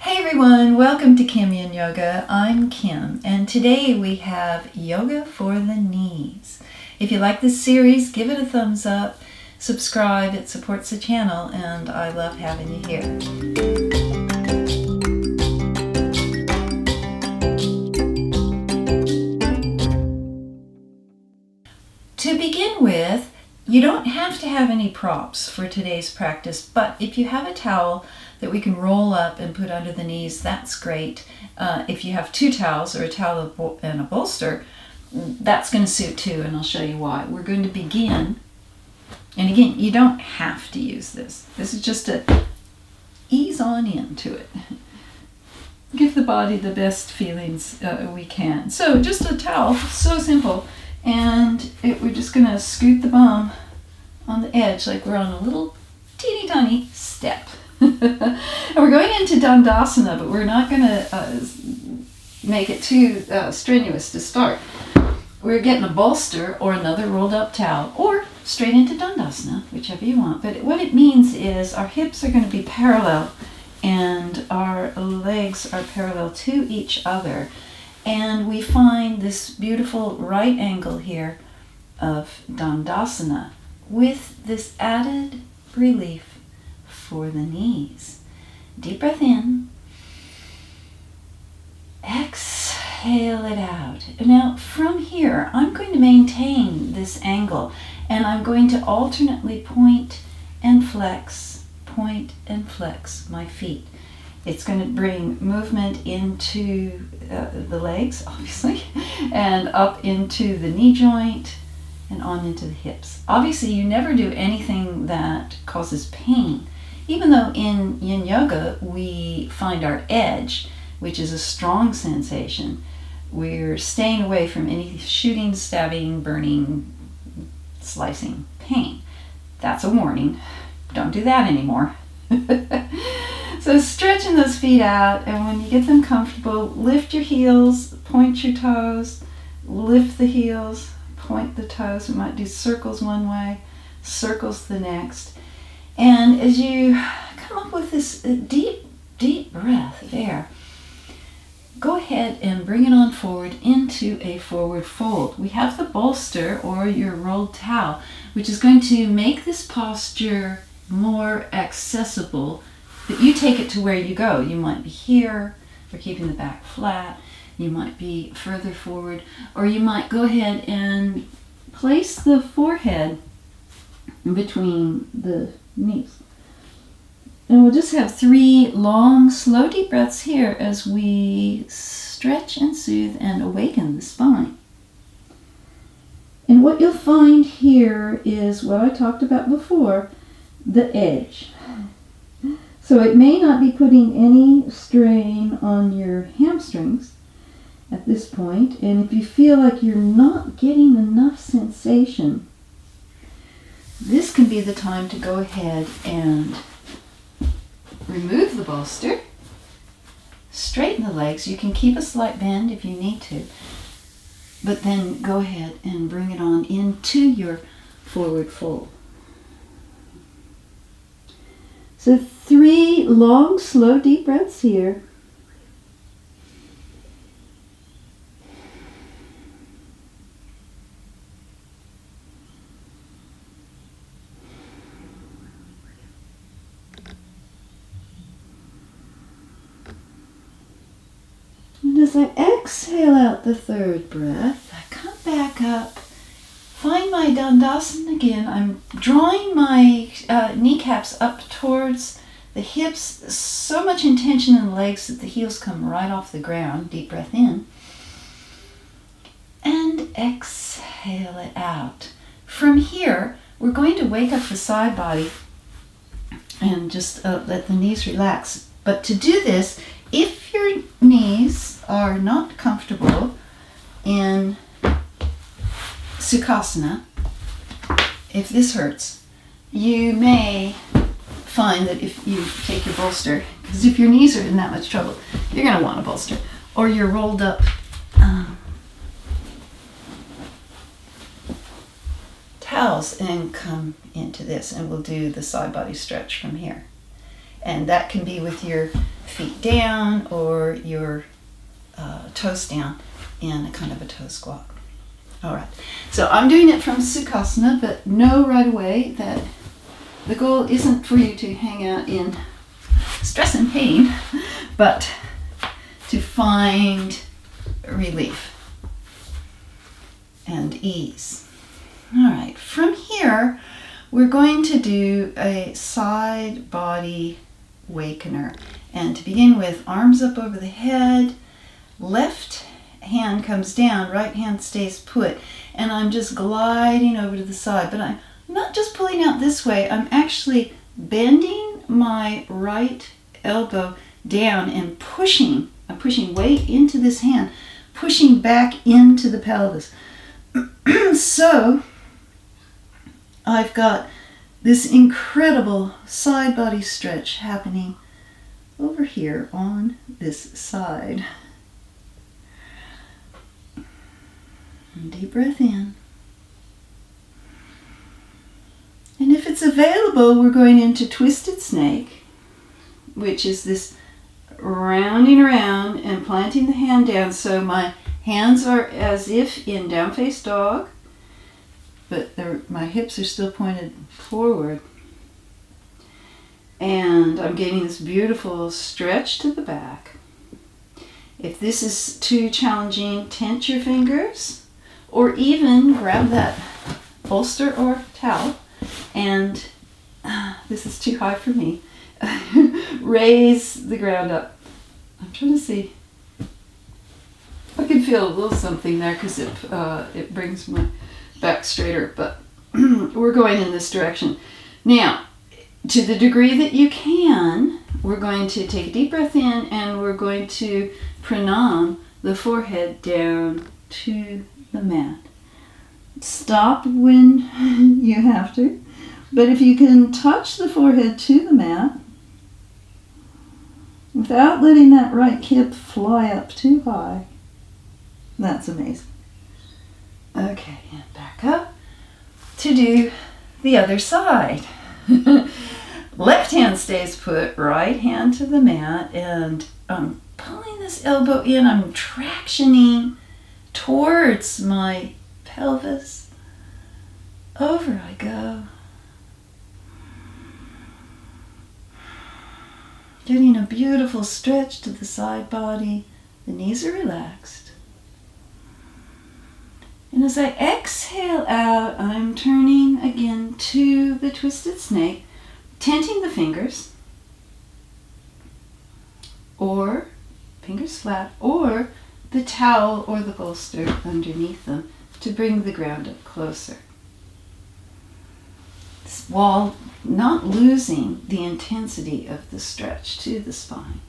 Hey everyone, welcome to Yin Yoga. I'm Kim, and today we have yoga for the knees. If you like this series, give it a thumbs up, subscribe, it supports the channel, and I love having you here. To begin with, you don't have to have any props for today's practice, but if you have a towel that we can roll up and put under the knees, that's great. If you have two towels or a towel and a bolster, that's going to suit too, and I'll show you why. We're going to begin, and again, you don't have to use this. This is just to ease on into it. Give the body the best feelings we can. So just a towel, so simple. And we're just going to scoot the bum on the edge like we're on a little teeny tiny step. And we're going into Dandasana, but we're not going to make it too strenuous to start. We're getting a bolster or another rolled up towel or straight into Dandasana, whichever you want. But what it means is our hips are going to be parallel and our legs are parallel to each other. And we find this beautiful right angle here of Dandasana with this added relief for the knees. Deep breath in. Exhale it out. Now from here, I'm going to maintain this angle and I'm going to alternately point and flex my feet. It's going to bring movement into the legs, obviously, and up into the knee joint and on into the hips. Obviously, you never do anything that causes pain, even though in Yin Yoga we find our edge, which is a strong sensation. We're staying away from any shooting, stabbing, burning, slicing pain. That's a warning. Don't do that anymore. So stretching those feet out, and when you get them comfortable, lift your heels, point your toes, lift the heels, point the toes. We might do circles one way, circles the next. And as you come up with this deep breath of air, go ahead and bring it on forward into a forward fold. We have the bolster or your rolled towel, which is going to make this posture more accessible. But you take it to where you go. You might be here for keeping the back flat. You might be further forward. Or you might go ahead and place the forehead between the knees. And we'll just have 3 long, slow, deep breaths here as we stretch and soothe and awaken the spine. And what you'll find here is what I talked about before, the edge. So it may not be putting any strain on your hamstrings at this point. And if you feel like you're not getting enough sensation, this can be the time to go ahead and remove the bolster, straighten the legs. You can keep a slight bend if you need to, but then go ahead and bring it on into your forward fold. So 3 long, slow, deep breaths here. And as I exhale out the 3rd breath, I come back up, find my Dandasana again. I'm drawing my kneecaps up towards the hips, so much intention in the legs that the heels come right off the ground. Deep breath in. And exhale it out. From here, we're going to wake up the side body and just let the knees relax. But to do this, if your knees are not comfortable in Sukhasana, if this hurts, you may find that if you take your bolster, because if your knees are in that much trouble, you're going to want a bolster, or your rolled up towels, and come into this, and we'll do the side body stretch from here. And that can be with your feet down or your toes down in a kind of a toe squat. All right, so I'm doing it from Sukhasana, but know right away that the goal isn't for you to hang out in stress and pain, but to find relief and ease. All right, from here, we're going to do a side body Wakener. And to begin with, arms up over the head, left hand comes down, right hand stays put, and I'm just gliding over to the side. But I'm not just pulling out this way, I'm actually bending my right elbow down and pushing. I'm pushing weight into this hand, pushing back into the pelvis. So I've got this incredible side body stretch happening over here on this side. Deep breath in. And if it's available, we're going into twisted snake, which is this rounding around and planting the hand down. So my hands are as if in down face dog, but my hips are still pointed forward. And I'm getting this beautiful stretch to the back. If this is too challenging, tense your fingers, or even grab that bolster or towel, and this is too high for me, raise the ground up. I'm trying to see. I can feel a little something there because it brings my back straighter, but we're going in this direction. Now, to the degree that you can, we're going to take a deep breath in and we're going to pranam the forehead down to the mat. Stop when you have to, but if you can touch the forehead to the mat without letting that right hip fly up too high, that's amazing. Okay, and back up to do the other side. Left hand stays put, right hand to the mat, and I'm pulling this elbow in. I'm tractioning towards my pelvis. Over I go. Getting a beautiful stretch to the side body. The knees are relaxed. And as I exhale out, I'm turning again to the twisted snake, tenting the fingers, or fingers flat, or the towel or the bolster underneath them to bring the ground up closer. While not losing the intensity of the stretch to the spine.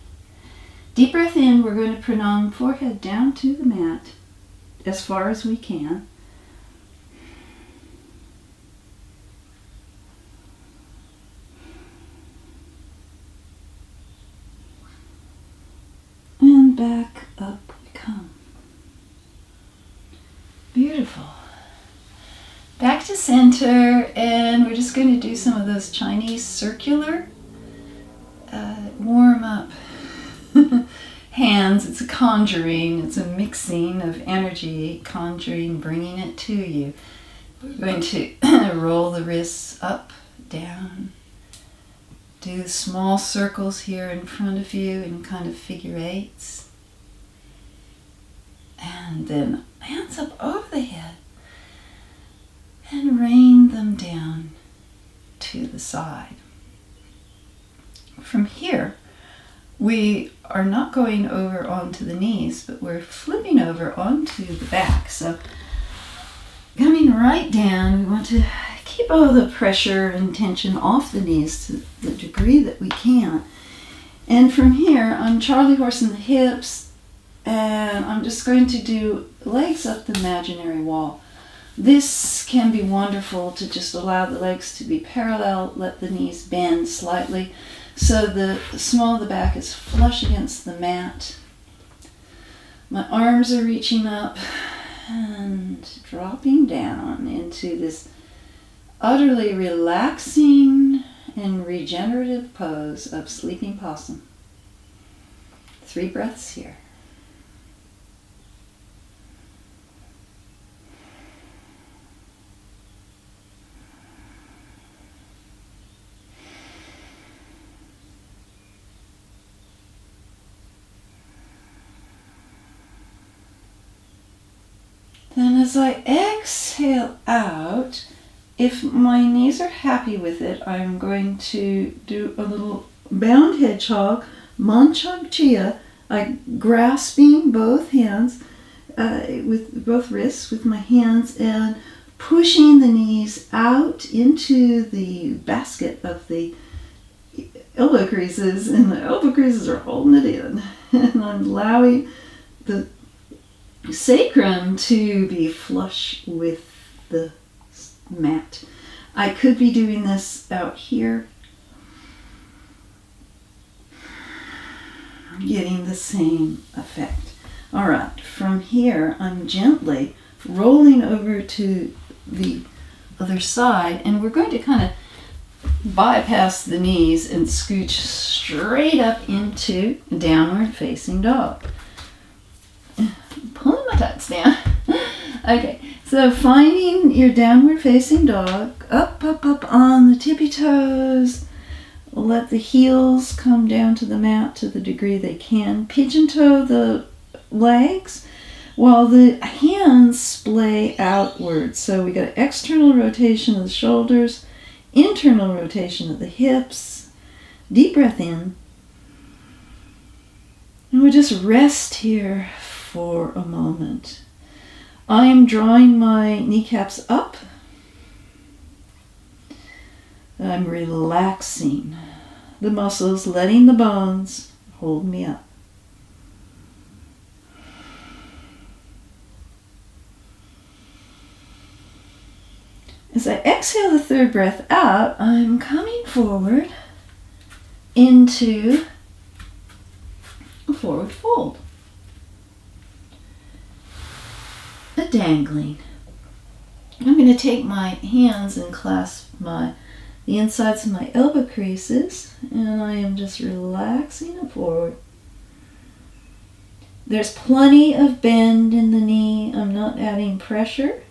Deep breath in, we're going to pranam forehead down to the mat as far as we can. And back up we come. Beautiful. Back to center, and we're just going to do some of those Chinese circular warm up hands. It's a conjuring, it's a mixing of energy, conjuring, bringing it to you. We're going to roll the wrists up, down, do small circles here in front of you in kind of figure eights, and then hands up over the head and rain them down to the side. From here, we are not going over onto the knees, but we're flipping over onto the back. So coming right down, we want to keep all the pressure and tension off the knees to the degree that we can. And from here, I'm Charlie horsing the hips, and I'm just going to do legs up the imaginary wall. This can be wonderful to just allow the legs to be parallel, let the knees bend slightly so the small of the back is flush against the mat. My arms are reaching up and dropping down into this utterly relaxing and regenerative pose of sleeping possum. 3 breaths here. Then as I exhale out, if my knees are happy with it, I'm going to do a little bound hedgehog, manchang chia, grasping both hands, with both wrists with my hands and pushing the knees out into the basket of the elbow creases, and the elbow creases are holding it in. And I'm allowing the sacrum to be flush with the mat. I could be doing this out here, getting the same effect. All right, from here I'm gently rolling over to the other side, and we're going to kind of bypass the knees and scooch straight up into downward facing dog. Pulling my tucks down. Okay, so finding your downward facing dog, up on the tippy toes. Let the heels come down to the mat to the degree they can. Pigeon toe the legs while the hands splay outwards. So we got external rotation of the shoulders, internal rotation of the hips. Deep breath in. And we'll just rest here for a moment. I am drawing my kneecaps up. I'm relaxing the muscles, letting the bones hold me up. As I exhale the third breath out, I'm coming forward into a forward fold. A dangling. I'm going to take my hands and clasp the insides of my elbow creases, and I am just relaxing it forward. There's plenty of bend in the knee. I'm not adding pressure.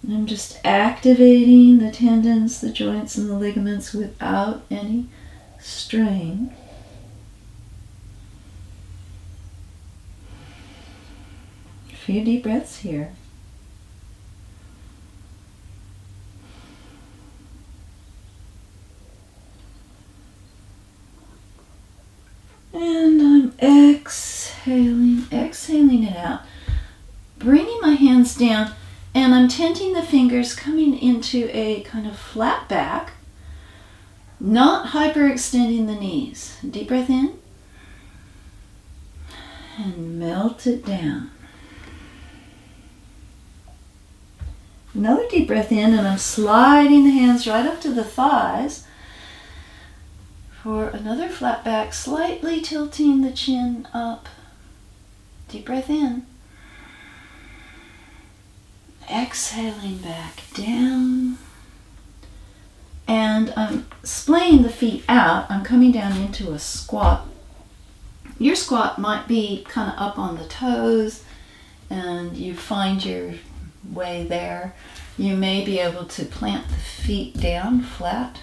I'm just activating the tendons, the joints, and the ligaments without any strain. A few deep breaths here. And I'm exhaling it out. Bringing my hands down, and I'm tenting the fingers, coming into a kind of flat back, not hyperextending the knees. Deep breath in, and melt it down. Another deep breath in, and I'm sliding the hands right up to the thighs for another flat back, slightly tilting the chin up. Deep breath in. Exhaling back down. And I'm splaying the feet out. I'm coming down into a squat. Your squat might be kind of up on the toes, and you find your way there. You may be able to plant the feet down flat.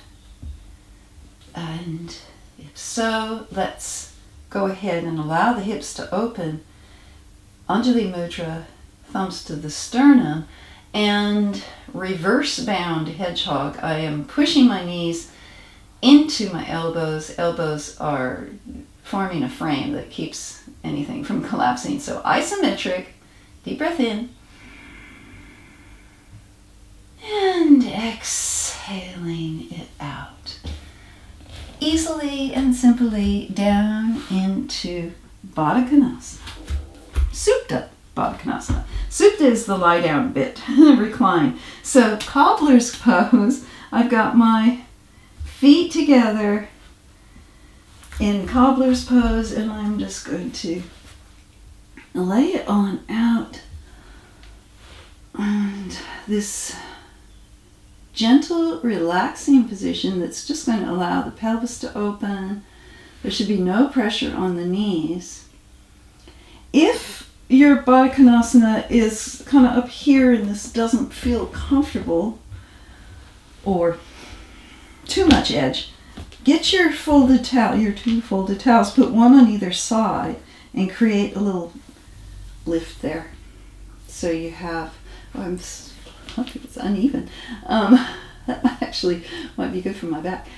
And if so, let's go ahead and allow the hips to open. Anjali Mudra, thumbs to the sternum, and reverse bound hedgehog. I am pushing my knees into my elbows. Elbows are forming a frame that keeps anything from collapsing. So isometric, deep breath in, and exhaling it out. Easily and simply down into Baddha Konasana. Supta Baddha Konasana. Supta is the lie down bit, recline. So cobbler's pose, I've got my feet together in cobbler's pose, and I'm just going to lay it on out. And this gentle, relaxing position that's just going to allow the pelvis to open, There should be no pressure on the knees. If your Baddha Konasana is kind of up here and this doesn't feel comfortable or too much edge, get your folded towel, your two folded towels, put one on either side and create a little lift there. So you have, it's uneven. That actually might be good for my back.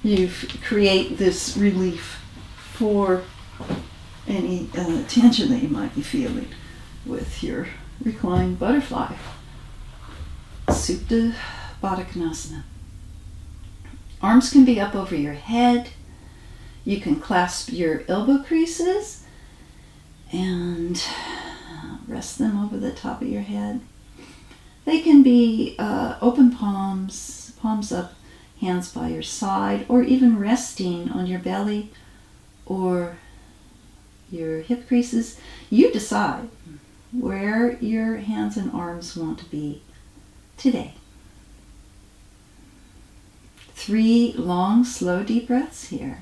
You create this relief for any tension that you might be feeling with your reclined butterfly. Supta Baddha Konasana. Arms can be up over your head. You can clasp your elbow creases and rest them over the top of your head. They can be open palms, palms up, hands by your side, or even resting on your belly or your hip creases. You decide where your hands and arms want to be today. 3 long, slow, deep breaths here.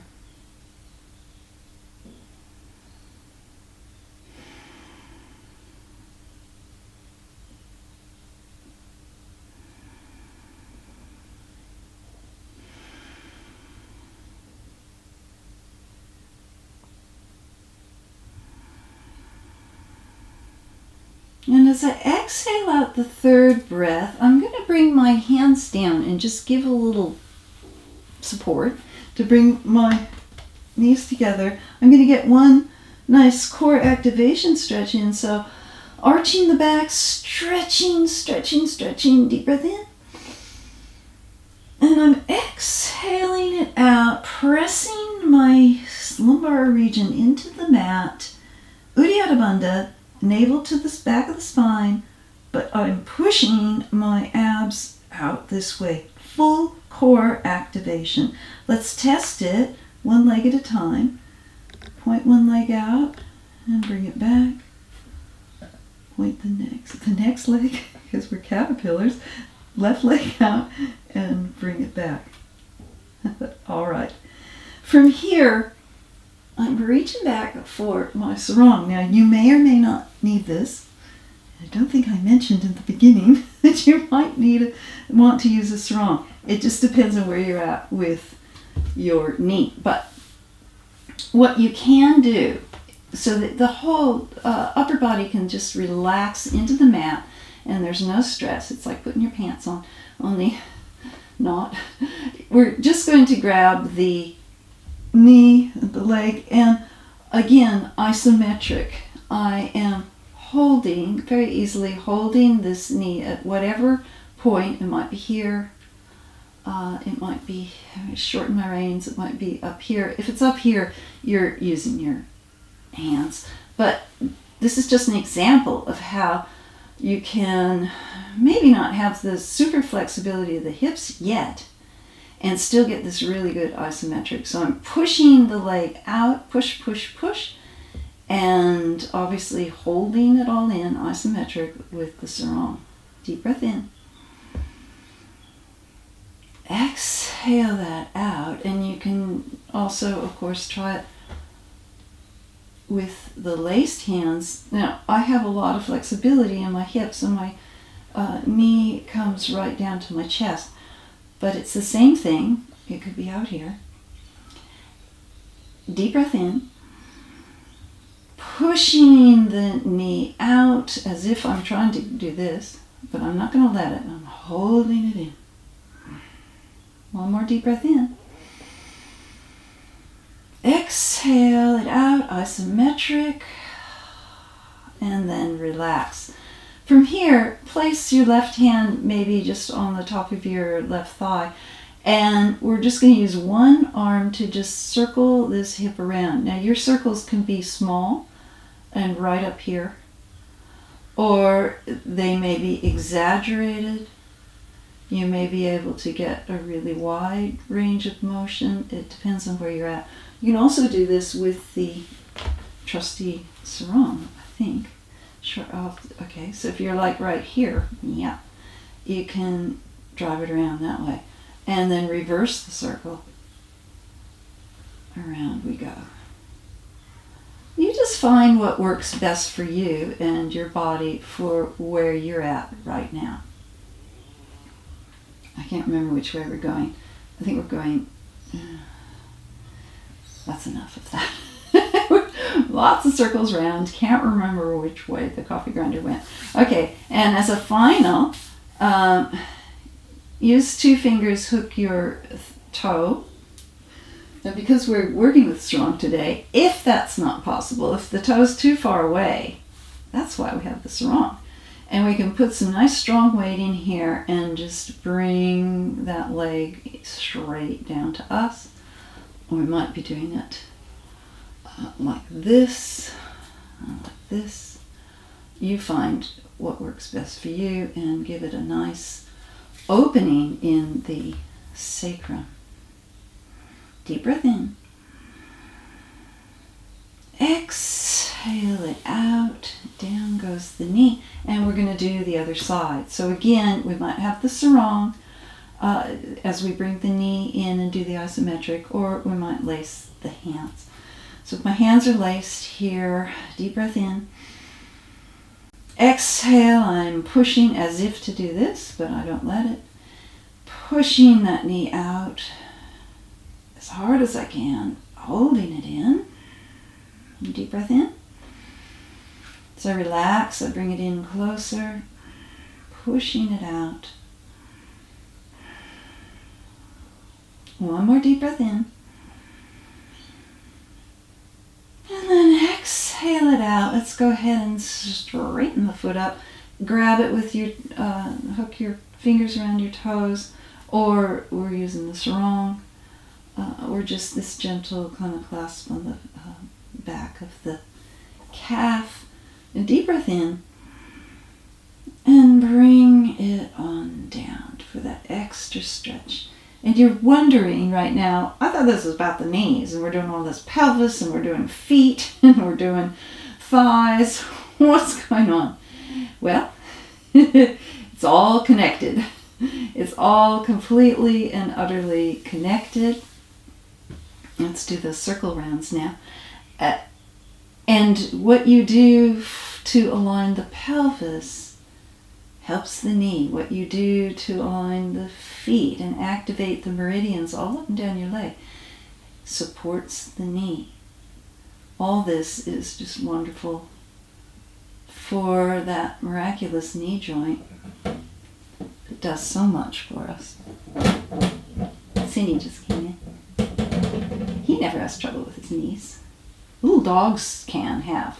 And as I exhale out the third breath, I'm going to bring my hands down and just give a little support to bring my knees together. I'm going to get one nice core activation stretch in. So arching the back, stretching, stretching, stretching. Deep breath in. And I'm exhaling it out, pressing my lumbar region into the mat. Uddiyana Bandha. Navel to the back of the spine, but I'm pushing my abs out this way. Full core activation. Let's test it one leg at a time. Point one leg out and bring it back. Point the next leg, because we're caterpillars. Left leg out and bring it back. All right. From here, I'm reaching back for my sarong. Now, you may or may not need this. I don't think I mentioned in the beginning that you might want to use a sarong. It just depends on where you're at with your knee. But what you can do, so that the whole upper body can just relax into the mat and there's no stress. It's like putting your pants on, only not. We're just going to grab the knee, the leg, and again, isometric. I am holding, very easily holding this knee at whatever point. It might be here, it might be, shorten my reins, it might be up here. If it's up here, you're using your hands. But this is just an example of how you can maybe not have the super flexibility of the hips yet, and still get this really good isometric. So I'm pushing the leg out, push, push, push, and obviously holding it all in, isometric with the sarong. Deep breath in. Exhale that out, and you can also, of course, try it with the laced hands. Now, I have a lot of flexibility in my hips, and my knee comes right down to my chest. But it's the same thing. It could be out here. Deep breath in. Pushing the knee out as if I'm trying to do this, but I'm not going to let it. I'm holding it in. One more deep breath in. Exhale it out, isometric, and then relax. From here, place your left hand maybe just on the top of your left thigh, and we're just going to use one arm to just circle this hip around. Now, your circles can be small and right up here, or they may be exaggerated. You may be able to get a really wide range of motion. It depends on where you're at. You can also do this with the trusty sarong, I think. Sure. Okay, so if you're like right here, yeah, you can drive it around that way. And then reverse the circle. around we go. You just find what works best for you and your body for where you're at right now. I can't remember which way we're going. I think we're going... that's enough of that. Lots of circles around. Can't remember which way the coffee grinder went. Okay, and as a final, use 2 fingers, hook your toe. Now, because we're working with strong today, if that's not possible, if the toe's too far away, that's why we have the sarong. And we can put some nice strong weight in here and just bring that leg straight down to us. Or we might be doing it like this, like this. You find what works best for you and give it a nice opening in the sacrum. Deep breath in. Exhale it out. Down goes the knee. And we're going to do the other side. So again, we might have the sarong as we bring the knee in and do the isometric, or we might lace the hands. So if my hands are laced here, deep breath in. Exhale, I'm pushing as if to do this, but I don't let it. Pushing that knee out as hard as I can, holding it in. Deep breath in. So I relax, I bring it in closer, pushing it out. One more deep breath in. And then exhale it out. Let's go ahead and straighten the foot up. Grab it with your, hook your fingers around your toes, or we're using the sarong, or just this gentle kind of clasp on the back of the calf. And deep breath in. And bring it on down for that extra stretch. And you're wondering right now, I thought this was about the knees, and we're doing all this pelvis, and we're doing feet, and we're doing thighs. What's going on? Well, it's all connected. It's all completely and utterly connected. Let's do the circle rounds now. And what you do to align the pelvis helps the knee. What you do to align the feet and activate the meridians all up and down your leg supports the knee. All this is just wonderful for that miraculous knee joint. It does so much for us. Cindy just came in. He never has trouble with his knees. Little dogs can have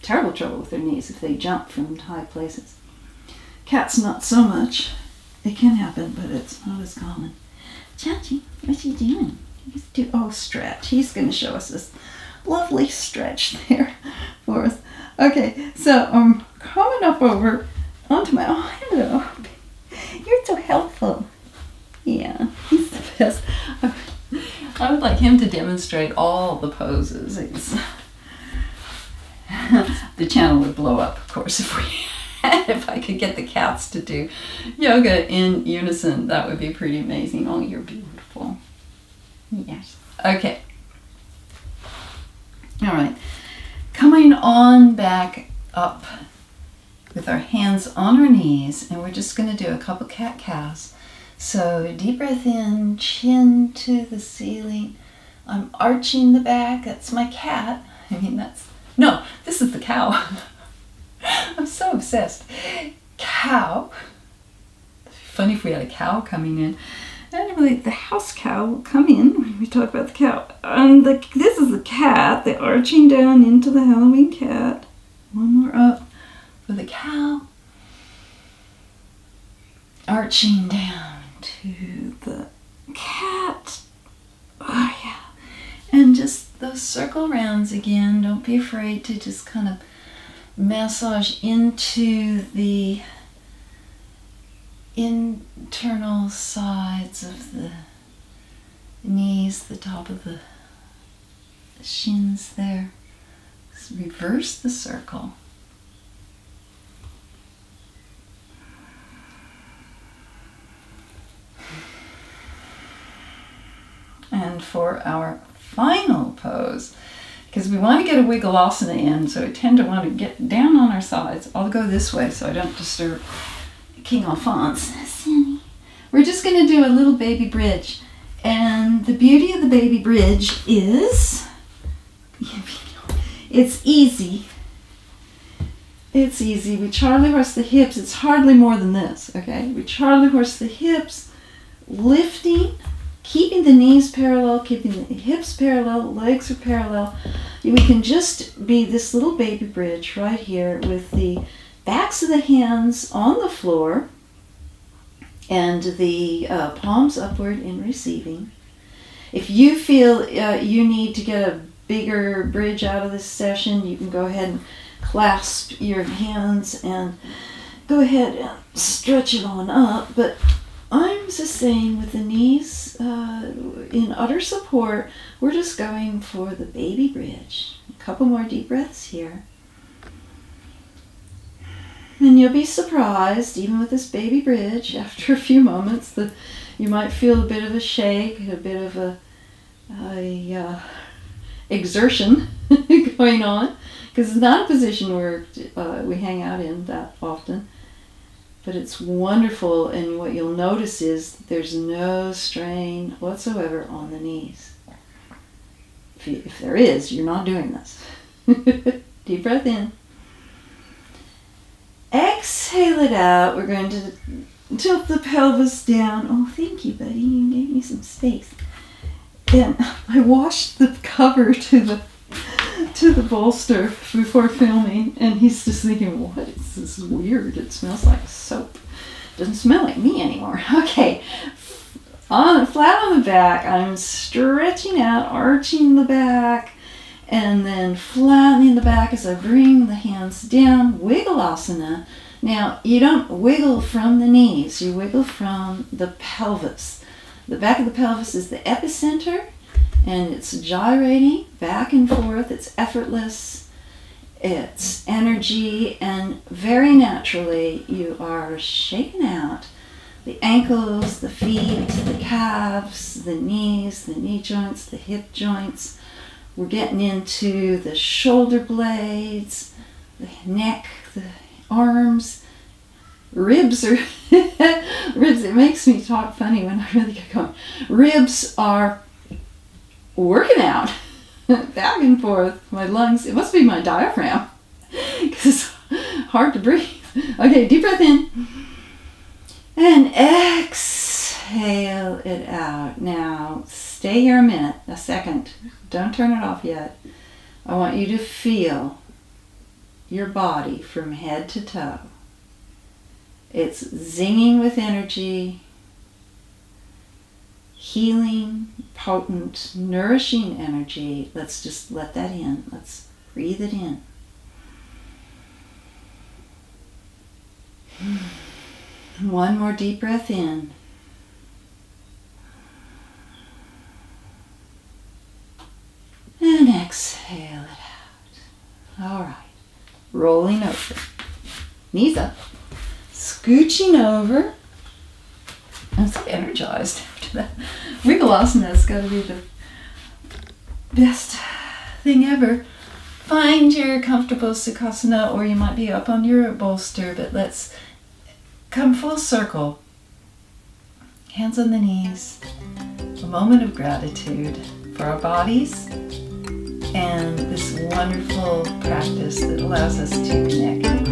terrible trouble with their knees if they jump from high places. Cats not so much. It can happen, but it's not as common. Chachi, what's you doing? Stretch. He's going to show us this lovely stretch there for us. Okay, so I'm coming up over onto my... Oh, hello. You're so helpful. Yeah, he's the best. I would like him to demonstrate all the poses. The channel would blow up, of course, if I could get the cats to do yoga in unison. That would be pretty amazing. Oh, you're beautiful. Yes. Okay. All right. Coming on back up with our hands on our knees, and we're just going to do a couple cat-cows. So deep breath in, chin to the ceiling. I'm arching the back. That's my cat. No, this is the cow. I'm so obsessed. Cow. Funny if we had a cow coming in. Anyway, the house cow will come in when we talk about the cow. And this is the cat. The arching down into the Halloween cat. One more up for the cow. Arching down to the cat. Oh, yeah. And just those circle rounds again. Don't be afraid to just kind of massage into the internal sides of the knees, the top of the shins there. Just reverse the circle. And for our final pose, because we want to get a Wiggle-asana in, so we tend to want to get down on our sides. I'll go this way so I don't disturb King Alphonse. We're just going to do a little baby bridge. And the beauty of the baby bridge is it's easy. It's easy. We Charlie horse the hips. It's hardly more than this, okay? We Charlie horse the hips, lifting, keeping the knees parallel, keeping the hips parallel, legs are parallel. We can just be this little baby bridge right here with the backs of the hands on the floor and the palms upward in receiving. If you feel you need to get a bigger bridge out of this session, you can go ahead and clasp your hands and go ahead and stretch it on up. But I'm just saying, with the knees in utter support, we're just going for the baby bridge. A couple more deep breaths here. And you'll be surprised, even with this baby bridge, after a few moments, that you might feel a bit of a shake, a bit of a exertion going on, because it's not a position where we hang out in that often. But it's wonderful, and what you'll notice is there's no strain whatsoever on the knees. If there is, you're not doing this. Deep breath in. Exhale it out. We're going to tilt the pelvis down. Oh, thank you, buddy. You gave me some space. And I washed the cover to the bolster before filming, and he's just thinking, what is this weird? It smells like soap. Doesn't smell like me anymore. Okay. Flat on the back, I'm stretching out, arching the back, and then flattening the back as I bring the hands down. Wiggle-asana. Now, you don't wiggle from the knees. You wiggle from the pelvis. The back of the pelvis is the epicenter, and it's gyrating back and forth. It's effortless. It's energy, and very naturally you are shaking out the ankles, the feet, the calves, the knees, the knee joints, the hip joints. We're getting into the shoulder blades, the neck, the arms, ribs are ribs. It makes me talk funny when I really get going. Ribs are working out back and forth. My lungs, it must be my diaphragm because it's hard to breathe. Okay, deep breath in and exhale it out. Now stay here a minute, a second. Don't turn it off yet. I want you to feel your body from head to toe. It's zinging with energy, healing, potent, nourishing energy. Let's just let that in. Let's breathe it in. One more deep breath in. And exhale it out. All right. Rolling over. Knees up. Scooching over. I'm so energized after that. Wiggle-asana has got to be the best thing ever. Find your comfortable sukhasana, or you might be up on your bolster, but let's come full circle. Hands on the knees. A moment of gratitude for our bodies and this wonderful practice that allows us to connect